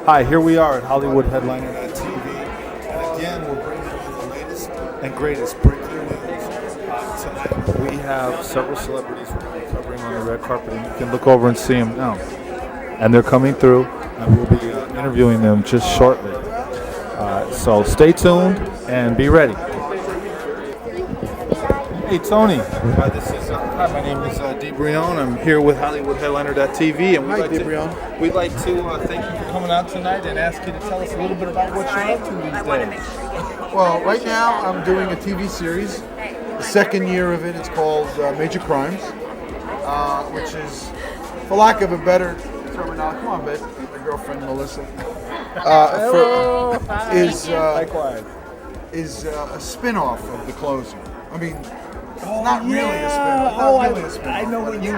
Hi, here we are at Hollywood Headliner.tv, and again we're bringing you the latest and greatest breaking news. Tonight we have several celebrities we're going to be covering on the red carpet, and you can look over and see them now. And they're coming through, and we'll be interviewing them just shortly. So stay tuned and be ready. Hey Tony, hi. My name is DeBrion. I'm here with Hollywood Headliner.tv, and we'd like to thank you for coming out tonight and ask you to tell us a little bit about what you're up to these days. Well, right now I'm doing a TV series. The second year of it. It's called Major Crimes, which is, for lack of a better terminology, come on, babe, my girlfriend Melissa, is a spin-off of The Closer. I mean, not really a spin-off. I know what you.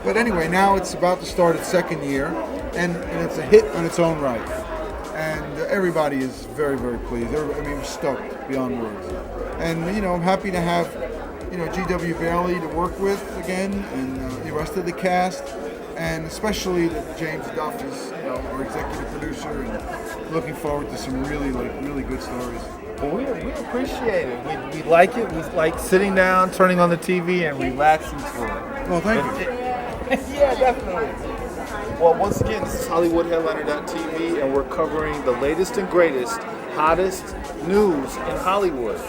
But anyway, now it's about to start its second year, and it's a hit on its own right. And everybody is very, very pleased. We're stoked beyond words. And, I'm happy to have, G.W. Bailey to work with again, and the rest of the cast, and especially that James Duff is, our executive producer, and looking forward to some really good stories. Well, we appreciate it. We like it. We like sitting down, turning on the TV, and relaxing for it. Well, thank you. Yeah, definitely. Well, once again, this is Hollywood Headliner.tv, and we're covering the latest and greatest, hottest news in Hollywood.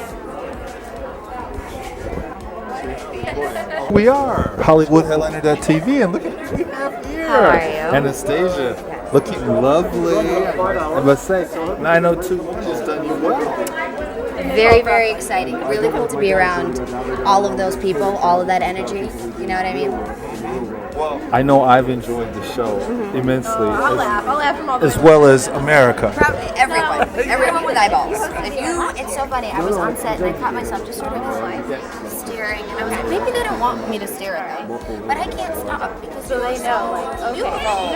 We are Hollywood Headliner.tv, and look at who we have here. How are you? Anastasia, looking lovely. I must say, 9021 has done you well. Very, very exciting. Really cool to be around all of those people, all of that energy. You know what I mean? Well, I know I've enjoyed the show immensely. I'll laugh from all the as well as America. Probably everyone with eyeballs. It's so funny. I was on set and I caught myself just sort of staring, and I was like, maybe they don't want me to stare at them, but I can't stop because they know, beautiful.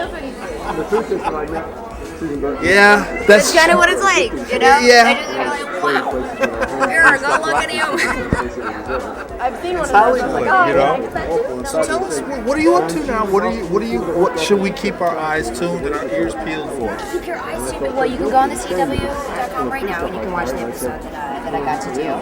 Yeah, That's kind of what it's like, Yeah. I just like, wow. Here, go look at you. I've seen one of those. So tell us, what are you up to now? What should we keep our eyes tuned and our ears peeled for? Keep your eyes tuned. Well, you can go on the CW.com right now and you can watch the episode that I got to do.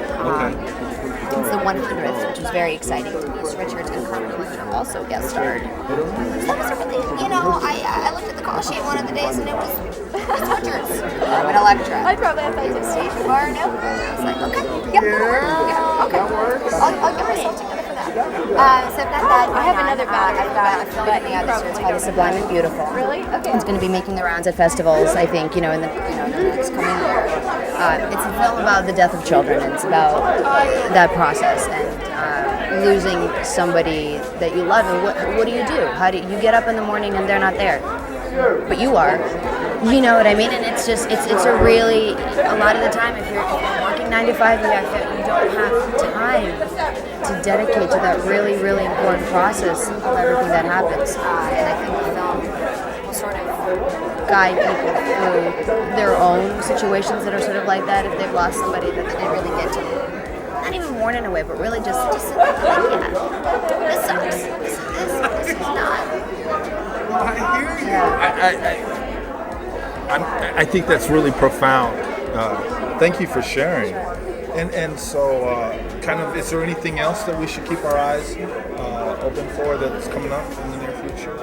It's the 100th, which was very exciting. Denise Richards and Carmen Electra also guest starred. So that was a really, I looked at the call sheet one of the days and it was Richards, Carmen Electra. I probably have to Steve Barno. I was like, okay, okay. I'll get myself together for that. So I've got that. I have another battery. I've got a film coming out this year. It's called The Sublime and Beautiful. Really? Okay. It's going to be making the rounds at festivals, I think, in the next coming year. It's a film about the death of children. It's about that process and losing somebody that you love. And what do you do? How do you get up in the morning and they're not there, but you are? You know what I mean? And it's a really, a lot of the time, if you're working 9 to 5, you don't have time to dedicate to that really, really important process of everything that happens. And I think the film will sort of guide people through their own situations that are sort of like that, if they've lost somebody that they didn't really get to, not even mourn in a way, but really just this sucks. This is not. Well, I hear you. I think that's really profound. Thank you for sharing. And so, kind of, is there anything else that we should keep our eyes open for that's coming up in the near future?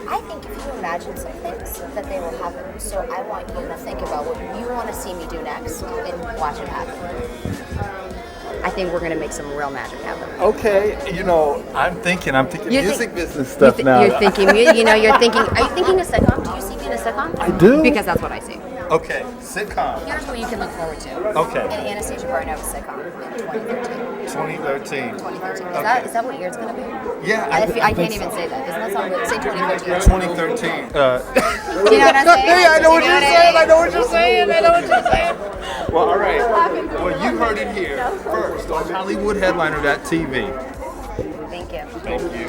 I think if you imagine some things, that they will happen. So I want you to think about what you want to see me do next and watch it happen. I think we're going to make some real magic happen. Okay, I'm thinking music business stuff now. You're thinking, are you thinking a sitcom? Do you see me in a sitcom? I do. Because that's what I see. Okay, sitcom. Here's what you can look forward to. Okay. And Anastasia Barno's sitcom in 2013. 2013. Is that what year it's going to be? Yeah. I can't even say that. Doesn't that sound good? Say 2013. 2013. Do you know what I'm saying? I know what you're saying. Well, all right. Well, you heard it here first on Hollywood Headliner.tv. Thank you. Thank you.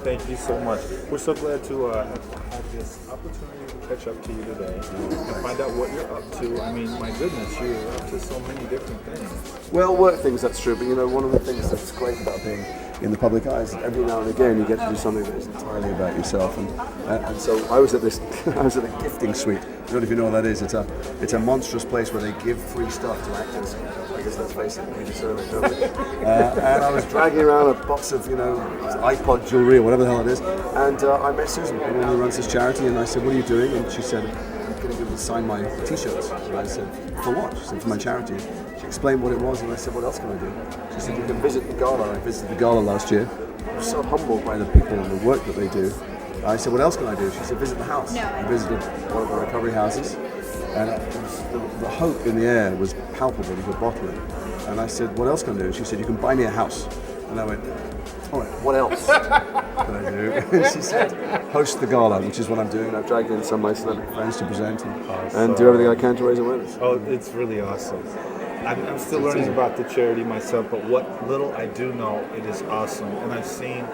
Thank you so much. We're so glad to have this opportunity to catch up to you today and find out what you're up to. I mean, my goodness, you're up to so many different things. Well, work things, that's true, but one of the things that's great about being in the public eye is that every now and again you get to do something that is entirely about yourself. And so I was at this, I was at a gifting suite. I don't know if you know what that is. It's a monstrous place where they give free stuff to actors. Because let's face it, we deserve it, don't we? And I was dragging around a box of, iPod jewelry or whatever the hell it is. And I met Susan, the woman who runs this charity, and I said, "What are you doing?" And she said, "I'm going to give them to sign my t-shirts." And I said, "For what?" She said, "For my charity." She explained what it was, and I said, "What else can I do?" She said, "You can visit the gala." I visited the gala last year. I was so humbled by the people and the work that they do. I said, "What else can I do?" She said, "Visit the house." I visited one of the recovery houses, and the hope in the air was palpable. You could bottle it. And I said, "What else can I do?" And she said, "You can buy me a house." And I went, "All right, what else can I do?" And she said, "Host the gala," which is what I'm doing. I've dragged in some of my celebrity friends to present and do everything I can to raise awareness. Oh, it's really awesome. I'm still learning about the charity myself, but what little I do know, it is awesome. And I've seen,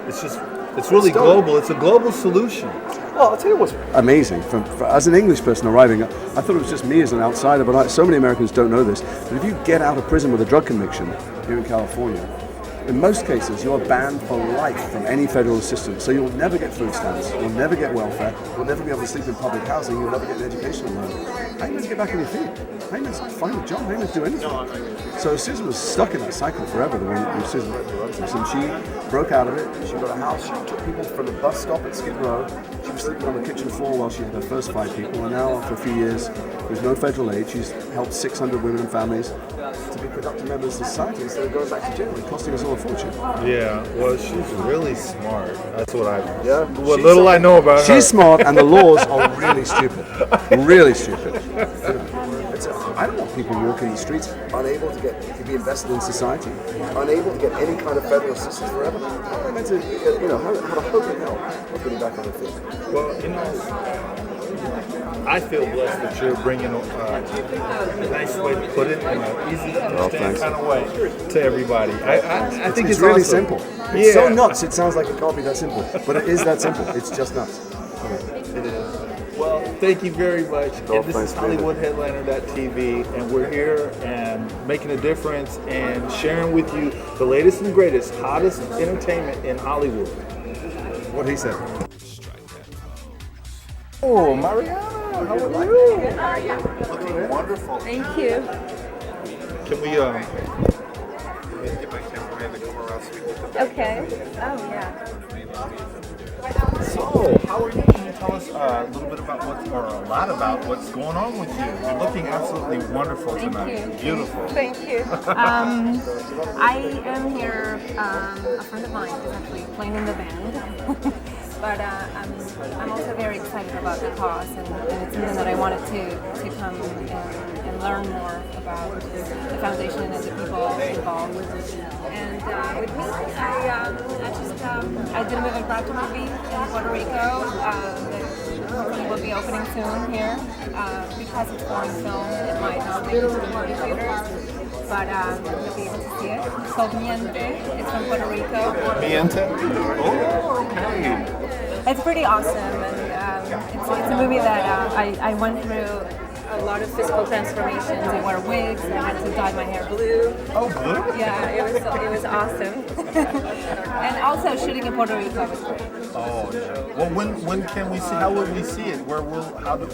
it's really global. It's a global solution. Well, I'll tell you what's amazing. As an English person arriving, I thought it was just me as an outsider, but so many Americans don't know this. But if you get out of prison with a drug conviction here in California, in most cases, you're banned for life from any federal assistance. So you'll never get food stamps, you'll never get welfare, you'll never be able to sleep in public housing, you'll never get an educational loan. How are you meant to get back on your feet? How are you meant to find a job? How are you meant to do anything? So Susan was stuck in that cycle forever when Susan wrote this, and she broke out of it. She got a house, she took people from the bus stop at Skid Row. She was sleeping on the kitchen floor while she had her first 5 people, and now after a few years, with no federal aid, she's helped 600 women and families to be productive members of society instead of going back to jail and costing us all a fortune. Yeah, well, she's really smart. That's what What little I know about her. She's smart, and the laws are really stupid. Really stupid. I don't want people walking the streets unable to be invested in society, unable to get any kind of federal assistance forever. How are they meant to, have a hope in hell of getting back on their feet? Well, I feel blessed that you're bringing a nice way to put it in an easy to understand kind of way to everybody. I think it's really awesome. simple. It's so nuts. It sounds like it can't be that simple, but it is that simple. It's just nuts. It is. Well, thank you very much. And this is HollywoodHeadliner.tv, and we're here and making a difference and sharing with you the latest and greatest, hottest entertainment in Hollywood. What he said. Oh, Mariana, how are you? Looking wonderful. Thank you. Can we get my cameraman to come around so we can get the Okay. Oh, yeah. So, how are you? Can you tell us a little bit about a lot about what's going on with you? You're looking absolutely wonderful tonight. Thank you. Beautiful. Thank you. I am here, a friend of mine is actually playing in the band. But I'm also very excited about the cause, and it's something that I wanted to come and learn more about the foundation and the people involved. And with me, I did a movie, Pratt movie in Puerto Rico that hopefully will be opening soon here. Because it's foreign film, it might not make it to the movie theaters. But you'll be able to see it. It's called Miente. It's from Puerto Rico. Miente? Oh, okay. It's pretty awesome, and it's a movie that I went through a lot of physical transformations. I wore wigs, and I had to dye my hair blue. Oh, blue? Yeah, it was awesome. And also shooting in Puerto Rico was great. Oh, yeah. Well, when can we see? How will we see it? Where will? How do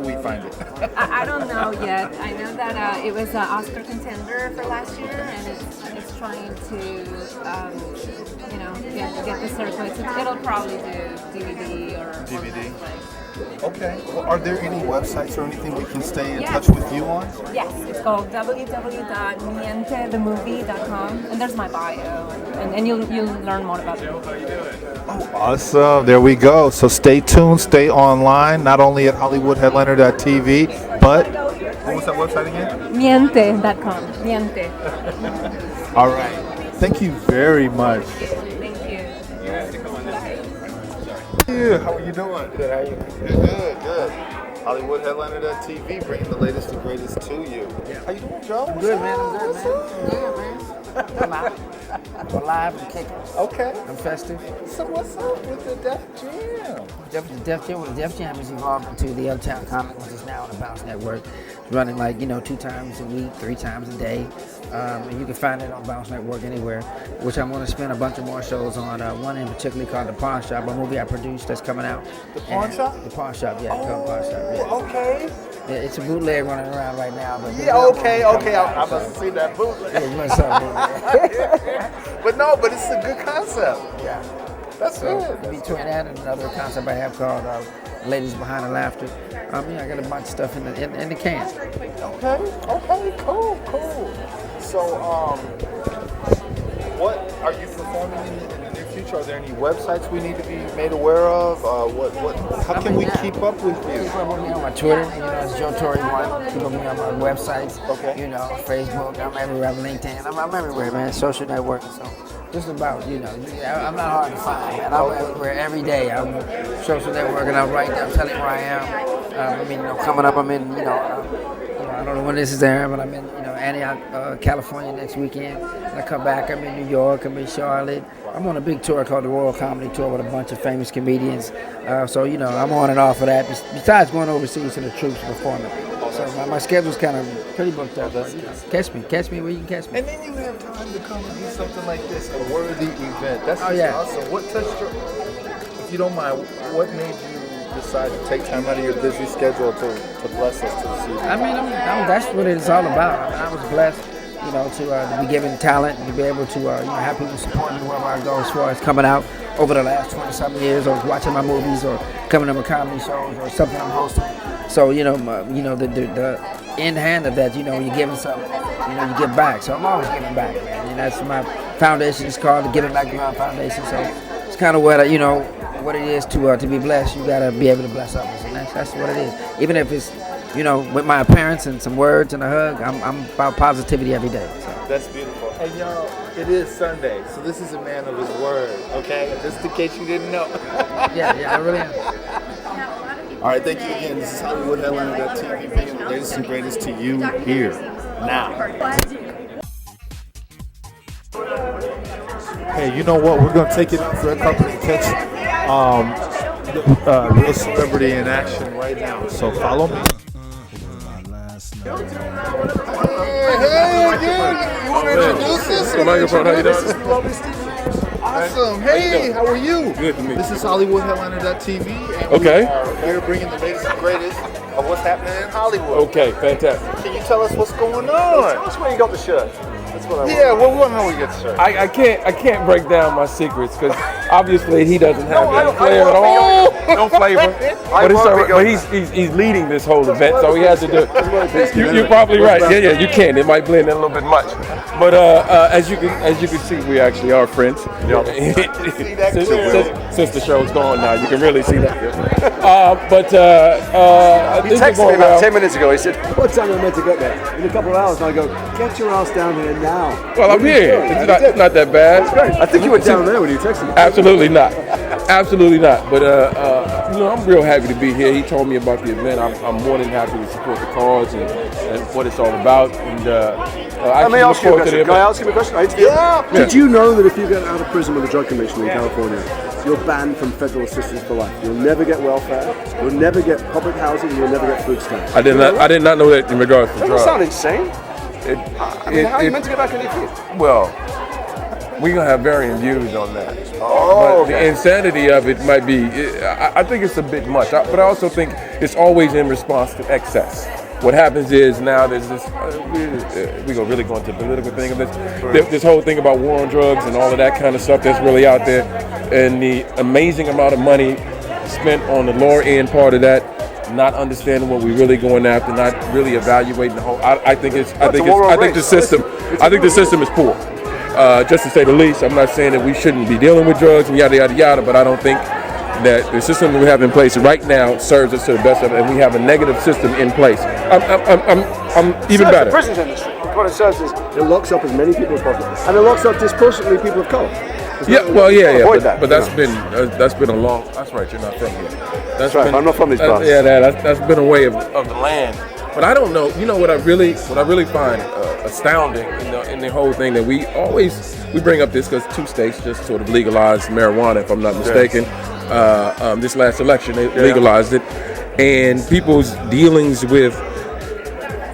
we find it? I don't know yet. I know that it was an Oscar contender for last year, and it's trying to get the circuit. It'll probably do DVD or DVD. Like. Okay. Well, are there any websites or anything we can stay in touch with you on? Yes, it's called www.mientethemovie.com, and there's my bio, and you'll learn more about it. Oh, awesome. There we go. So stay tuned, stay online, not only at HollywoodHeadliner.tv, but what was that website again? Miente.com. Miente. All right. Thank you very much. Thank you. Yeah, how are you doing? Good, how are you? Good. HollywoodHeadliner.tv, bringing the latest and greatest to you. How you doing, Joe? I'm good, man. I'm good, man. Yeah, man. I'm out. I'm alive and kicking. Okay. I'm festive. So what's up with the Def Jam? The Def Jam has evolved into the Uptown Comic, which is now on the Bounce Network. It's running 2 times a week, 3 times a day. And you can find it on Bounce Network anywhere, which I'm going to spin a bunch of more shows on. One in particular called The Pawn Shop, a movie I produced that's coming out. The Pawn Shop? The Pawn Shop, yeah. Called Pawn Shop, yeah. Okay. Yeah, it's a bootleg running around right now. But Yeah, okay. I must see that bootleg. But it's a good concept. Yeah. That's good. Between that and another concept I have called Ladies Behind the Laughter, I got a bunch of stuff in the can. Okay, cool. So, what are you performing in the near future? Are there any websites we need to be made aware of? How can we keep up with you? Keep up with me on my Twitter, it's Joe Torre 1. Keep up with me on my websites, Facebook. I'm everywhere. I'm LinkedIn. I'm everywhere, man. Social networking. So just about, I'm not hard to find, man. I'm everywhere every day. I'm social networking. I'm right there. I'm telling you where I am. Coming up, I'm in, I don't know when this is airing, but I'm in, Antioch, California next weekend. And I come back, I'm in New York, I'm in Charlotte. I'm on a big tour called the Royal Comedy Tour with a bunch of famous comedians. So, I'm on and off of that. Besides going overseas to the troops performing. So my schedule's kind of pretty booked up. Catch me where you can catch me. And then you have time to come and do something like this, a worthy event. That's awesome. What touched your, if you don't mind, what made you decide to take time out of your busy schedule to bless us to this evening? That's what it's all about. I was blessed, to be given talent and to be able to, have people support me wherever I go as far as coming out over the last 20-something years, or watching my movies, or coming to my comedy shows, or something I'm hosting. So, the in hand of that, you're giving something, you give back. So I'm always giving back, man. And that's my foundation. It's called the Giving Back to God Foundation. So it's kind of what what it is to be blessed. You gotta be able to bless others, and that's what it is. Even if it's with my appearance and some words and a hug, I'm about positivity every day. So. That's beautiful. And y'all, it is Sunday, so this is a man of his word. Okay, just in case you didn't know. yeah, I really am. All right, thank you again. This is Hollywood Headliner.tv, bringing the latest and greatest to you here now. Hey, you know what? We're gonna take it off red carpet and catch real celebrity in action right now. So follow me. Hey, you want to introduce us? Microphone, how you doing? Awesome. Hey, how are you? Good to meet you. This is Hollywood Headliner.tv. And Okay. we are here bringing the latest and greatest of what's happening in Hollywood. Okay, fantastic. Can you tell us what's going on? Tell us where you got the shirt. That's what I want. Yeah, well, we want to know where you get the shirt. I can't break down my secrets because obviously he doesn't have any flair at all. No flavor. But it's all right. But he's leading this whole event, so he has to do it. You're probably right. Yeah, you can. It might blend in a little bit much. But as you can see, we actually are friends. Since the show's going now, you can really see that. He texted me about 10 minutes ago. He said, "What time am I meant to get there?" In a couple of hours. And I go, "Get your ass down here now." Well, I'm here. It's not that bad. I think you were down there when you texted me. Absolutely not. Absolutely not. But I'm real happy to be here. He told me about the event. I'm more than happy to support the cause and what it's all about. And Let me ask you a question. Can I ask you a question? Yeah. Did you know that if you get out of prison with a drug conviction in California, you're banned from federal assistance for life? You'll never get welfare. You'll never get public housing. You'll never get food stamps. I did not know that in regards to drugs. Doesn't sound insane. How are you meant to get back on your feet? Well, we're gonna have varying views on that. Oh, but the insanity of it might be. I think it's a bit much, but I also think it's always in response to excess. What happens is now there's this. We're gonna really go into the political thing of this. This whole thing about war on drugs and all of that kind of stuff that's really out there, and the amazing amount of money spent on the lower end part of that. Not understanding what we're really going after, not really evaluating the whole. I think the system is poor. Just to say the least. I'm not saying that we shouldn't be dealing with drugs and yada yada yada, but I don't think that the system we have in place right now serves us to the best of it, and we have a negative system in place. I'm even better. The prison industry. What it says is it locks up as many people as possible, and it locks up disproportionately people of color. But that's been a long. That's right. You're not from here. That's right. I'm not from these parts. That's been a way of the land. But I don't know. You know what I really find astounding in the whole thing that we bring up this because 2 states just sort of legalized marijuana, if I'm not mistaken. This last election they legalized it, and people's dealings with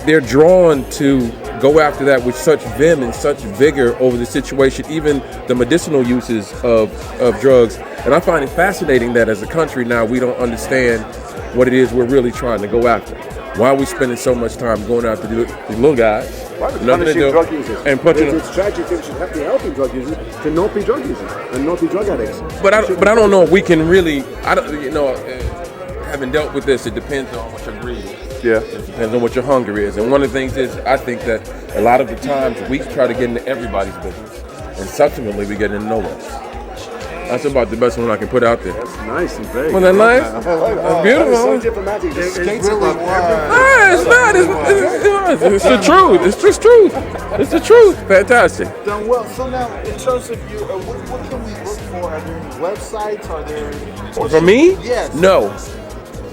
they're drawn to go after that with such vim and such vigor over the situation, even the medicinal uses of drugs. And I find it fascinating that as a country now we don't understand what it is we're really trying to go after. Why are we spending so much time going after the little guys? Nothing to do. Drug users. And punching them. It's tragic that we should have to helping drug users to not be drug users and not be drug addicts. But I don't know if we can really. I don't. Having dealt with this, it depends on what your greed is. Yeah. It depends on what your hunger is. And one of the things is, I think that a lot of the times we try to get into everybody's business, and subsequently we get into no one's. That's about the best one I can put out there. That's nice and vague. Wasn't that nice? That's beautiful. That's so diplomatic. It skates really above was. No, it's not. It's the truth. It's just truth. It's the truth. Fantastic. Done well. So now, in terms of you, what can we look for? Are there any websites? Are there? For me? Yes. No.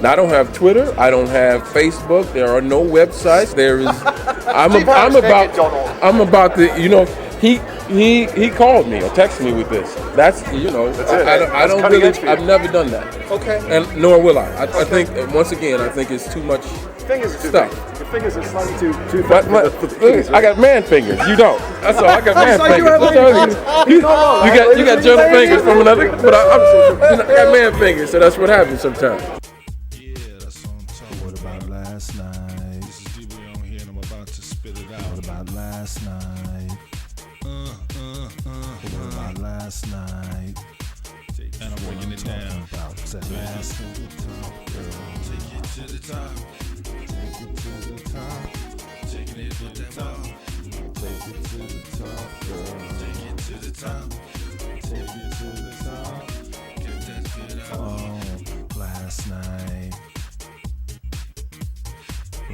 I don't have Twitter. I don't have Facebook. There are no websites. There is. I'm about the. He called me or texted me with this. That's That's it. I don't That's really. I've never done that. Okay. And nor will I. I think once again I think it's too much Fingers are too stuff. big. Your fingers are slightly too But fat for the keys, I got man fingers. You don't. That's all. I got man like you fingers. have You got gentle fingers from another. But I got man fingers, so that's what happens sometimes. What about last night? This is Debo on here and I'm about to spit it out. What about last night? What about last night? And I'm breaking it down. About last night. Take it to the top. Take it to the top. Taking it to the top. Take it to the top, girl. Take it to the top. Take it to the top. Get that good out. Oh, last night.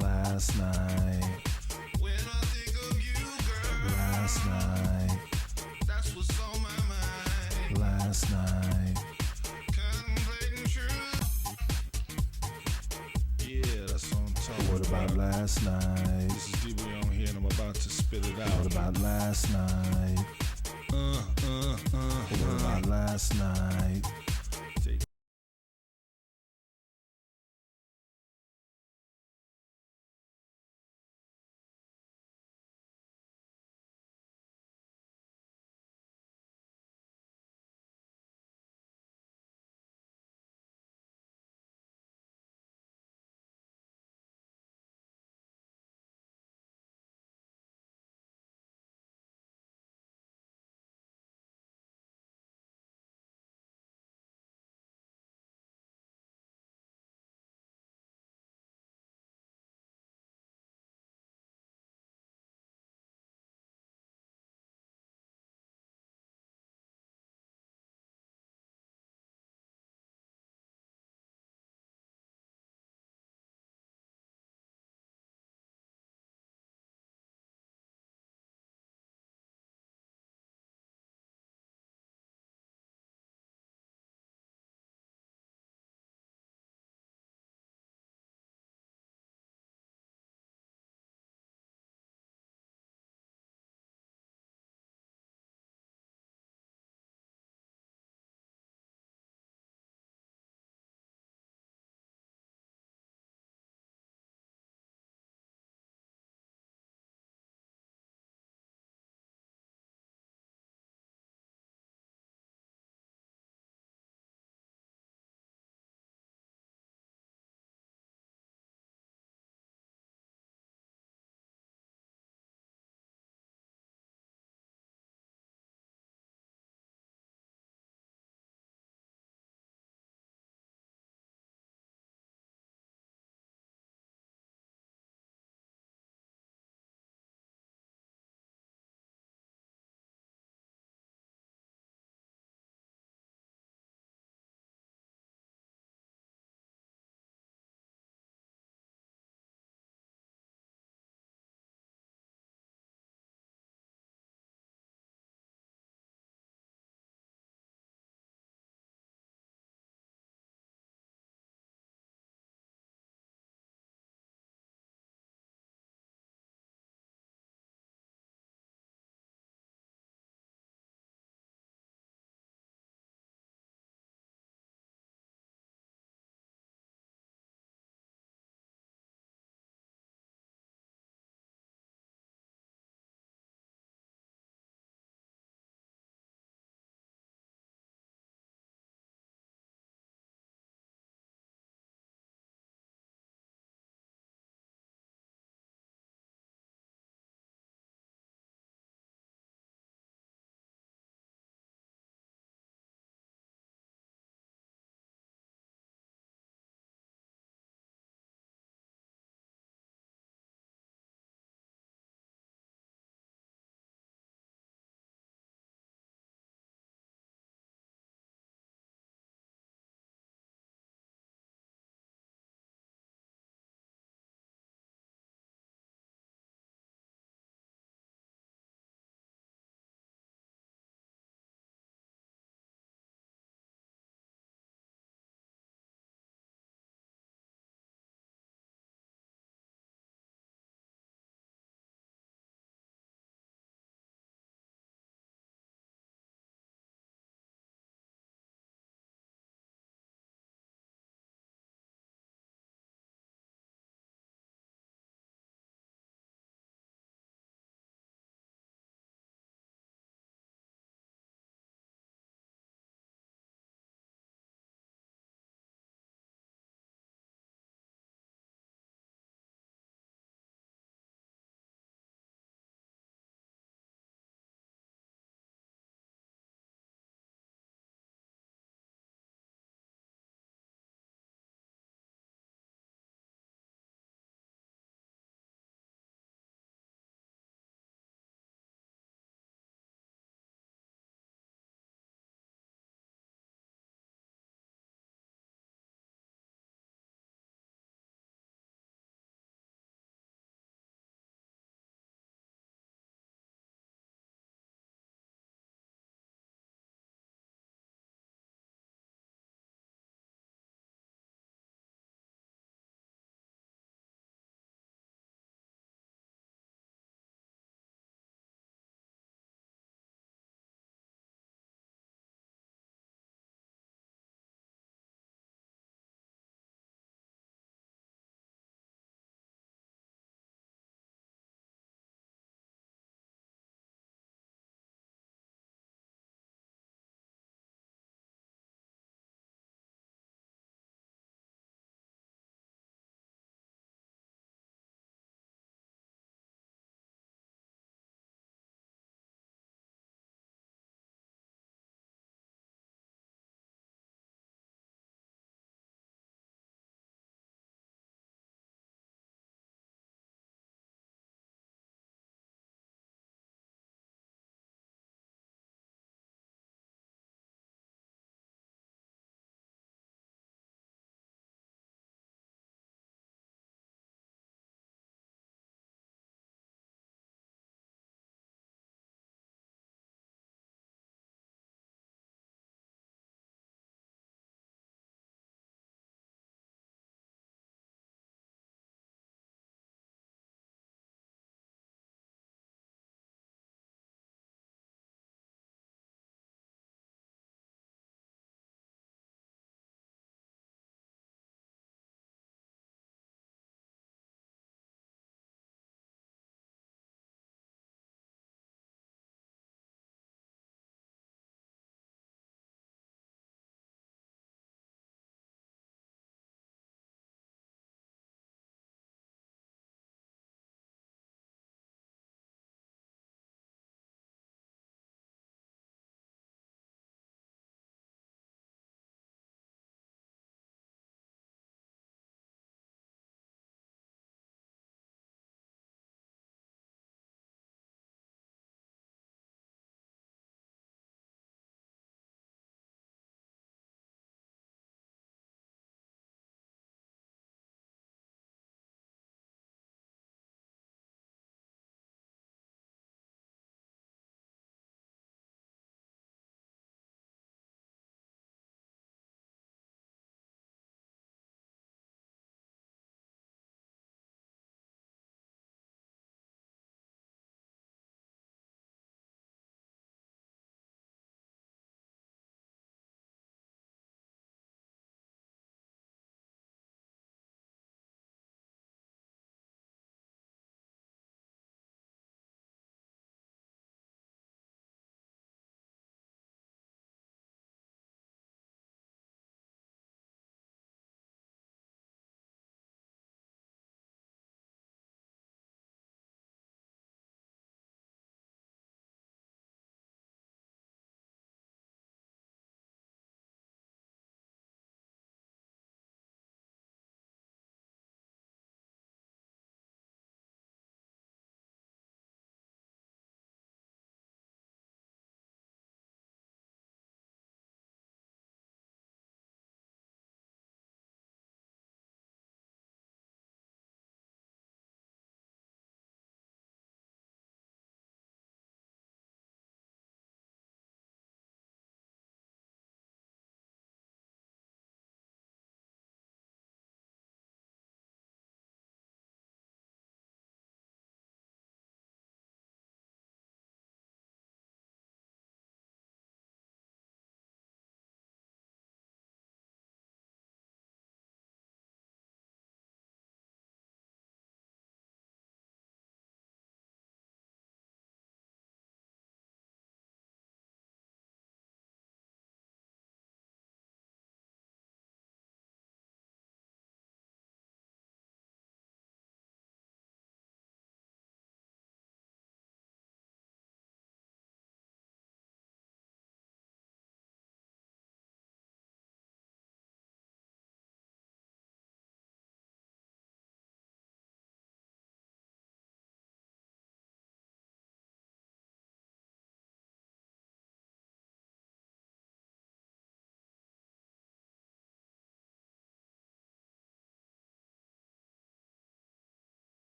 Last night. When I think of you, girl. Last night. That's what's on my mind. Last night. Contemplating truth. Yeah, that's on top. What about last night? This is Debo on here and I'm about to spit it out. What about last night? What about last night?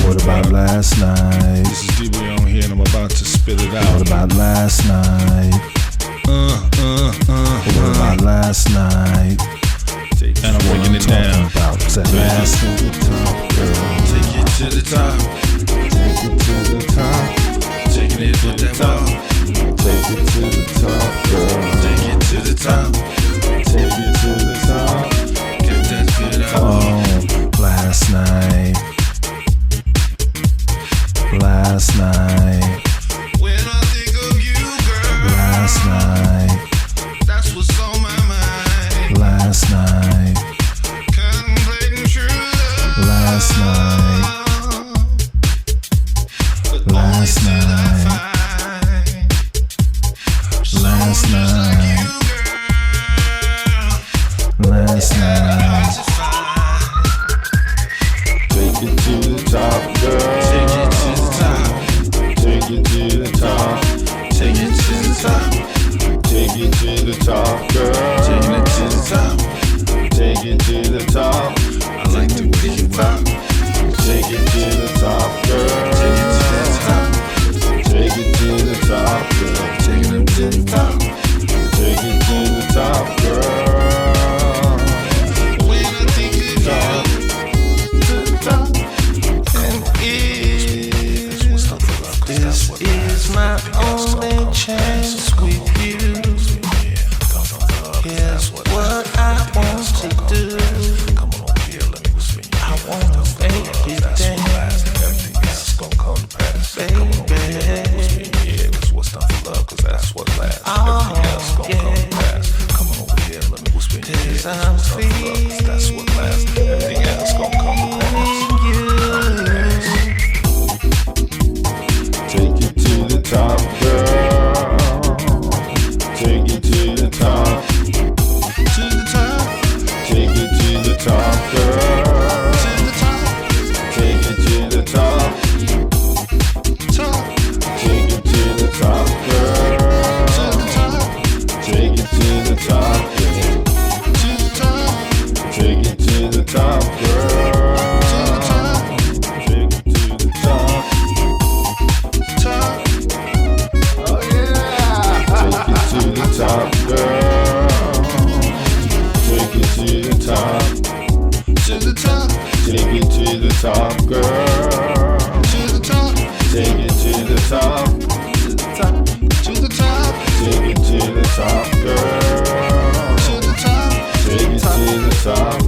What about last night? This is D-Boy on here and I'm about to spit it out. What about last night? What about last night? And I'm breaking it down. About last night. Take it to the top. Take it to the top. Taking it to the top. Take it to the top, girl. Take it to the top. Take it to the top. Get that good out. Oh, last night. Last night. When I think of you, girl. Last night. That's what's on my mind. Last night. Contemplating true love. Last night. Last night. Last night. Last night. Take it to the top, girl. Take it to the top. Take it to the top. Take it to the top. Take it to the top, girl. Taking it to the top. Take it to the top. I like the way you rock. Take it to the top, girl. Take it to the top. Take it to the top, girl. Taking it to the top. Take it to the top, girl. When I think of you, to the top. And this is my only chance with you. Here's what I want to do. I wanna make it dance, baby. Yeah, that's what's done for love, 'cause that's what lasts. Everything else gon' come to pass. Come on over here, let me whisper in your ear. 'Cause I'm feeling that's what lasts. Everything else gon' come to pass. Take it to the top, girl. Take it to the top. To the top. Take it to the top, girl. To the top. Take it to the top. Top. Take it to the top, girl. To the top. Take it to the top, girl. To the top. Take it to the top, girl. To the top. Take it to the top. Top. Oh yeah. Take it to the top, girl. Take it to the top. To the top. Take it to the top, girl. To the top. Take it to the top. To the top. To the top. Take it to the top, girl. To the top. Take it to the top.